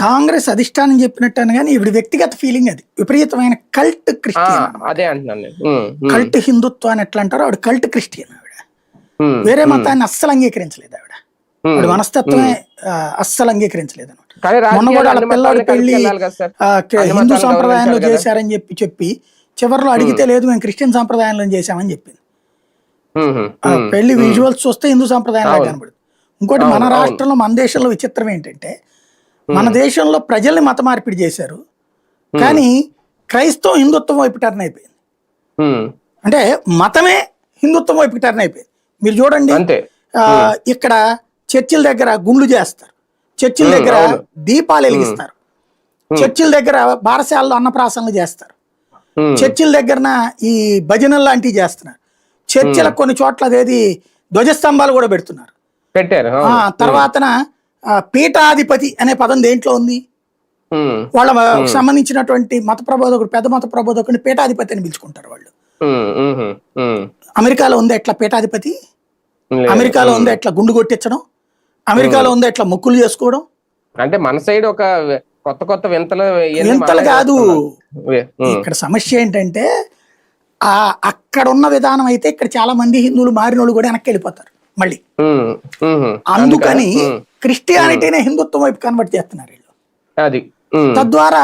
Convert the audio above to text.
కాంగ్రెస్ అధిష్టానం చెప్పినట్టు కానీ ఇవి వ్యక్తిగత ఫీలింగ్, అది విపరీతమైన కల్ట్ క్రిస్టియన్. అదే అంటున్నాను. కల్ట్ హిందుత్వం అని ఎట్లా అంటారో ఆవిడ కల్ట్ క్రిస్టియన్. ఆవిడ వేరే మతాన్ని అస్సలు అంగీకరించలేదు. ఆవిడ మనస్తత్వమే అస్సలు అంగీకరించలేదు అనమాట. మొన్న కూడా వాళ్ళ పిల్లవాడి పెళ్లి హిందూ సాంప్రదాయంలో చేశారని చెప్పి చివరిలో అడిగితే లేదు మేము క్రిస్టియన్ సాంప్రదాయంలో చేశామని చెప్పింది. పెళ్లి విజువల్స్ చూస్తే హిందూ సాంప్రదాయంలో కనబడుతుంది. ఇంకోటి మన రాష్ట్రంలో మన దేశంలో విచిత్రం ఏంటంటే మన దేశంలో ప్రజల్ని మత మార్పిడి చేశారు, కానీ క్రైస్తవం హిందుత్వం వైపు టర్న్ అయిపోయింది. అంటే మతమే హిందుత్వం వైపు టర్న్ అయిపోయింది. మీరు చూడండి, ఇక్కడ చర్చిల దగ్గర గుండ్లు చేస్తారు, చర్చిల దగ్గర దీపాలు వెలిగిస్తారు, చర్చిల దగ్గర బారసాలలో అన్నప్రాసనలు చేస్తారు, చర్చిల దగ్గర ఈ భజనలు లాంటివి చేస్తున్నారు, చర్చిలకు కొన్ని చోట్ల అదేది ధ్వజస్తంభాలు కూడా పెడుతున్నారు. తర్వాతన పీఠాధిపతి అనే పదం దేంట్లో ఉంది? వాళ్ళ సంబంధించినటువంటి మత ప్రబోధకుడు, పెద్ద మత ప్రబోధకుడిని పీఠాధిపతి అని పిలుచుకుంటారు వాళ్ళు. అమెరికాలో ఉంది ఎట్లా పీఠాధిపతి, అమెరికాలో ఉంది ఎట్లా గుండు కొట్టించడం, అమెరికాలో ఉంది ఎట్లా మొక్కులు చేసుకోవడం. అంటే మన సైడ్ ఒక కొత్త కొత్త వింతలు కాదు. ఇక్కడ సమస్య ఏంటంటే అక్కడ ఉన్న విధానం అయితే ఇక్కడ చాలా మంది హిందువులు మారిన వాళ్ళు కూడా వెనక్కి వెళ్ళిపోతారు మళ్ళీ. అందుకని క్రిస్టియానిటీనే హిందుత్వం వైపు కన్వర్ట్ చేస్తున్నారు వీళ్ళు. తద్వారా